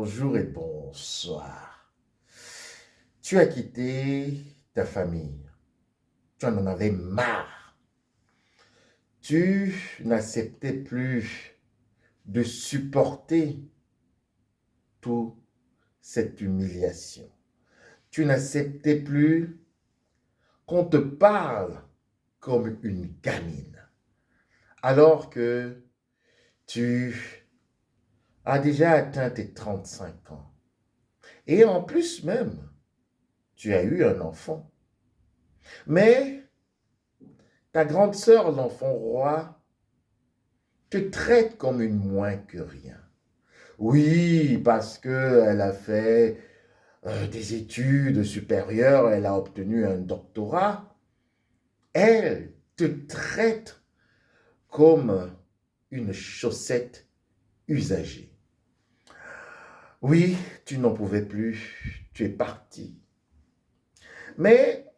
bonjour et bonsoir. Tu as quitté ta famille. Tu en avais marre. Tu n'acceptais plus de supporter toute cette humiliation. Tu n'acceptais plus qu'on te parle comme une gamine. Alors que tu as déjà atteint tes 35 ans. Et en plus même, tu as eu un enfant. Mais ta grande sœur, l'enfant roi, te traite comme une moins que rien. Oui, parce qu'elle a fait des études supérieures, elle a obtenu un doctorat. Elle te traite comme une chaussette usagée. Oui, tu n'en pouvais plus, tu es parti. Mais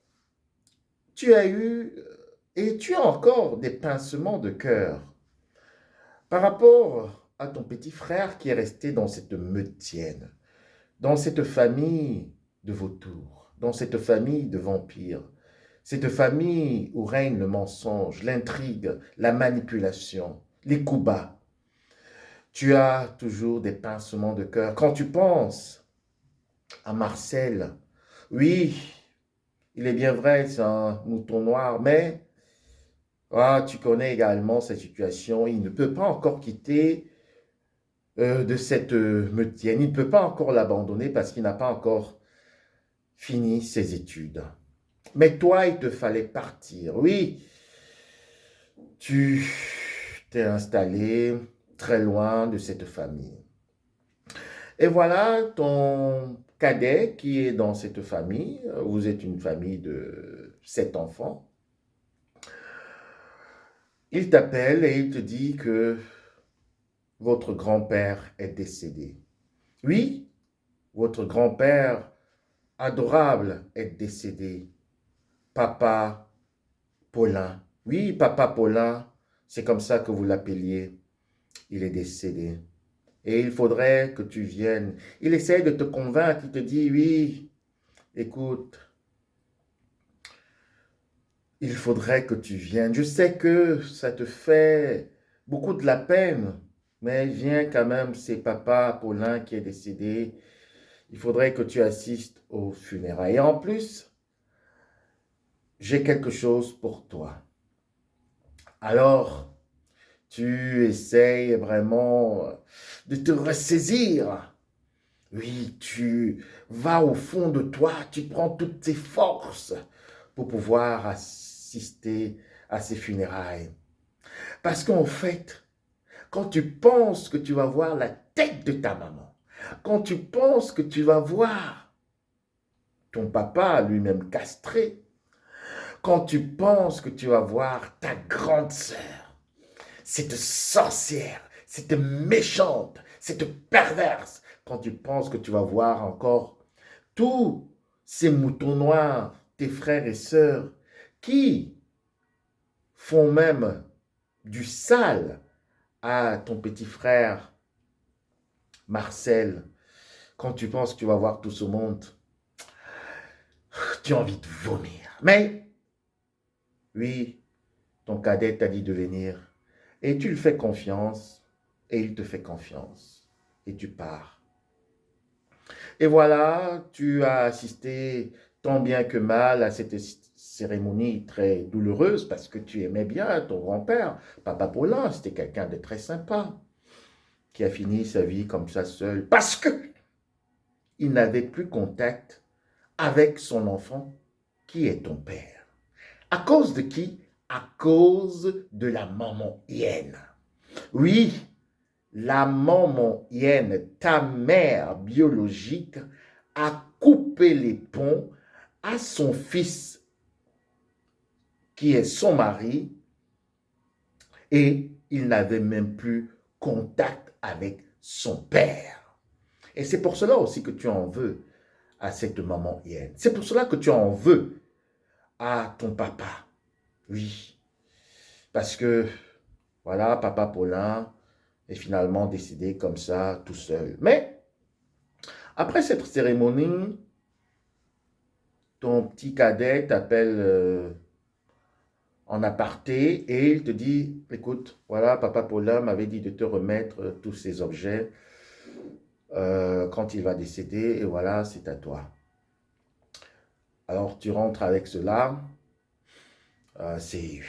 tu as eu et tu as encore des pincements de cœur par rapport à ton petit frère qui est resté dans cette meutienne, dans cette famille de vautours, dans cette famille de vampires, cette famille où règne le mensonge, l'intrigue, la manipulation, les coups bas. Tu as toujours des pincements de cœur. Quand tu penses à Marcel, oui, il est bien vrai, c'est un mouton noir, mais tu connais également sa situation. Il ne peut pas encore quitter de cette meutienne. Il ne peut pas encore l'abandonner parce qu'il n'a pas encore fini ses études. Mais toi, il te fallait partir. Oui, tu t'es installé très loin de cette famille. Et voilà ton cadet qui est dans cette famille. Vous êtes une famille de 7 enfants. Il t'appelle et il te dit que votre grand-père est décédé. Oui, votre grand-père adorable est décédé. Papa Paulin. Oui, Papa Paulin, c'est comme ça que vous l'appeliez. Il est décédé. Et il faudrait que tu viennes. Il essaie de te convaincre, il te dit, oui, écoute, il faudrait que tu viennes. Je sais que ça te fait beaucoup de la peine, mais viens quand même, c'est Papa Paulin qui est décédé. Il faudrait que tu assistes aux funérailles. Et en plus, j'ai quelque chose pour toi. Alors, tu essayes vraiment de te ressaisir. Oui, tu vas au fond de toi, tu prends toutes tes forces pour pouvoir assister à ces funérailles. Parce qu'en fait, quand tu penses que tu vas voir la tête de ta maman, quand tu penses que tu vas voir ton papa lui-même castré, quand tu penses que tu vas voir ta grande sœur, cette sorcière, cette méchante, cette perverse, quand tu penses que tu vas voir encore tous ces moutons noirs, tes frères et sœurs, qui font même du sale à ton petit frère Marcel, quand tu penses que tu vas voir tout ce monde, tu as envie de vomir. Mais oui, ton cadet t'a dit de venir et tu lui fais confiance et il te fait confiance et tu pars. Et voilà, tu as assisté tant bien que mal à cette cérémonie très douloureuse parce que tu aimais bien ton grand-père. Papa Paulin, c'était quelqu'un de très sympa qui a fini sa vie comme ça seul parce que il n'avait plus contact avec son enfant qui est ton père. À cause de qui? À cause de la maman hyène. Oui, la maman hyène, ta mère biologique, a coupé les ponts à son fils qui est son mari et il n'avait même plus contact avec son père. Et c'est pour cela aussi que tu en veux à cette maman hyène. C'est pour cela que tu en veux à ton papa. Oui, parce que voilà, papa Paulin est finalement décédé comme ça, tout seul. Mais Après cette cérémonie, ton petit cadet t'appelle en aparté et il te dit, écoute, voilà, papa Paulin m'avait dit de te remettre tous ces objets quand il va décéder et voilà, c'est à toi. Alors tu rentres avec cela. C'est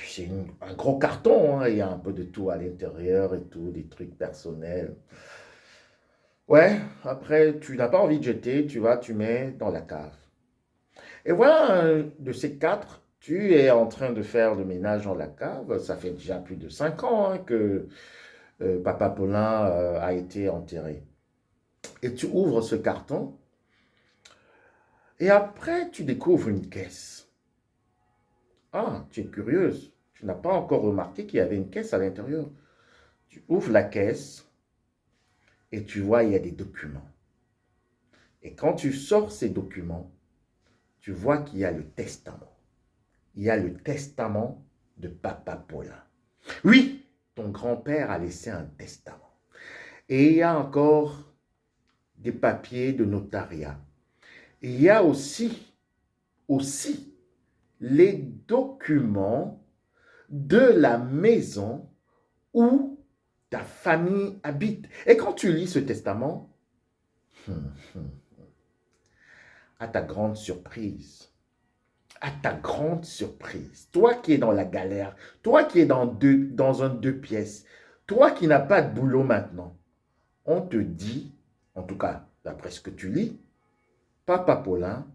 un gros carton, hein. Il y a un peu de tout à l'intérieur et tout, des trucs personnels. Ouais, après, tu n'as pas envie de jeter, tu vas, tu mets dans la cave. Et voilà, de ces quatre, tu es en train de faire le ménage dans la cave. Ça fait déjà plus de 5 ans hein, que Papa Paulin a été enterré. Et tu ouvres ce carton et après, tu découvres une caisse. Ah, tu es curieuse. Tu n'as pas encore remarqué qu'il y avait une caisse à l'intérieur. Tu ouvres la caisse et tu vois, il y a des documents. Et quand tu sors ces documents, tu vois qu'il y a le testament. Il y a le testament de Papa Paulin. Oui, ton grand-père a laissé un testament. Et il y a encore des papiers de notariat. Il y a aussi les documents de la maison où ta famille habite. Et quand tu lis ce testament, à ta grande surprise, toi qui es dans la galère, toi qui es dans un deux pièces, toi qui n'as pas de boulot maintenant, on te dit, en tout cas, d'après ce que tu lis, Papa Paulin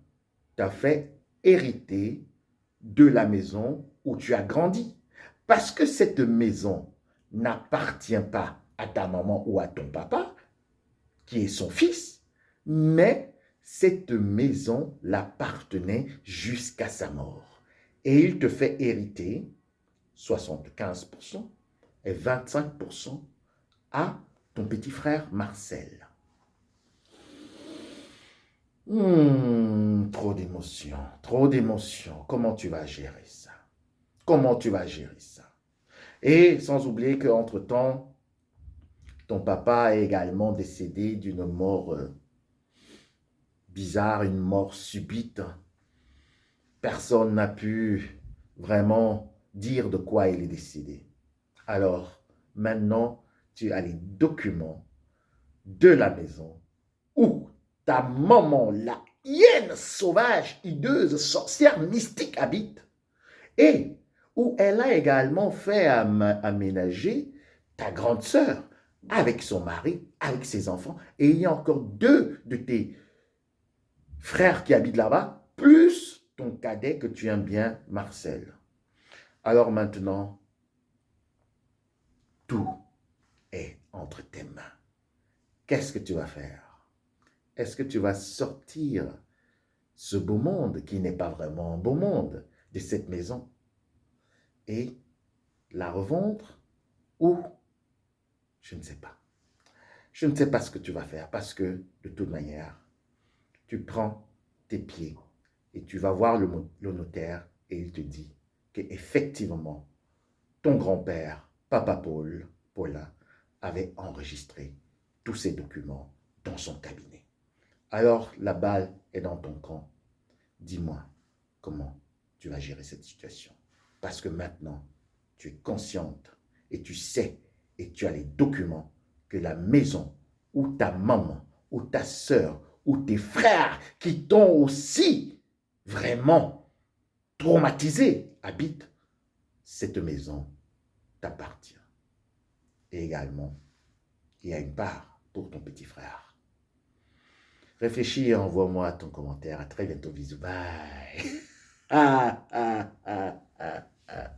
t'a fait hériter de la maison où tu as grandi. Parce que cette maison n'appartient pas à ta maman ou à ton papa, qui est son fils, mais cette maison l'appartenait jusqu'à sa mort. Et il te fait hériter 75% et 25% à ton petit frère Marcel. Trop d'émotions, trop d'émotions. Comment tu vas gérer ça? Comment tu vas gérer ça? Et sans oublier qu'entre-temps, ton papa est également décédé d'une mort bizarre, une mort subite. Personne n'a pu vraiment dire de quoi il est décédé. Alors, maintenant, tu as les documents de la maison où ta maman, la hyène sauvage, hideuse, sorcière mystique habite et où elle a également fait aménager ta grande sœur avec son mari, avec ses enfants, et il y a encore deux de tes frères qui habitent là-bas, plus ton cadet que tu aimes bien, Marcel. Alors maintenant, tout est entre tes mains. Qu'est-ce que tu vas faire? Est-ce que tu vas sortir ce beau monde qui n'est pas vraiment un beau monde de cette maison et la revendre ou je ne sais pas. Je ne sais pas ce que tu vas faire parce que de toute manière, tu prends tes pieds et tu vas voir le notaire et il te dit qu'effectivement, ton grand-père, Papa Paulin, avait enregistré tous ces documents dans son cabinet. Alors, la balle est dans ton camp. Dis-moi comment tu vas gérer cette situation. Parce que maintenant, tu es consciente et tu sais et tu as les documents que la maison ou ta maman ou ta sœur ou tes frères qui t'ont aussi vraiment traumatisé habitent, cette maison t'appartient. Et également, il y a une part pour ton petit frère. Réfléchis et envoie-moi ton commentaire. À très bientôt. Bisous. Bye. Ah, ah, ah, ah, ah.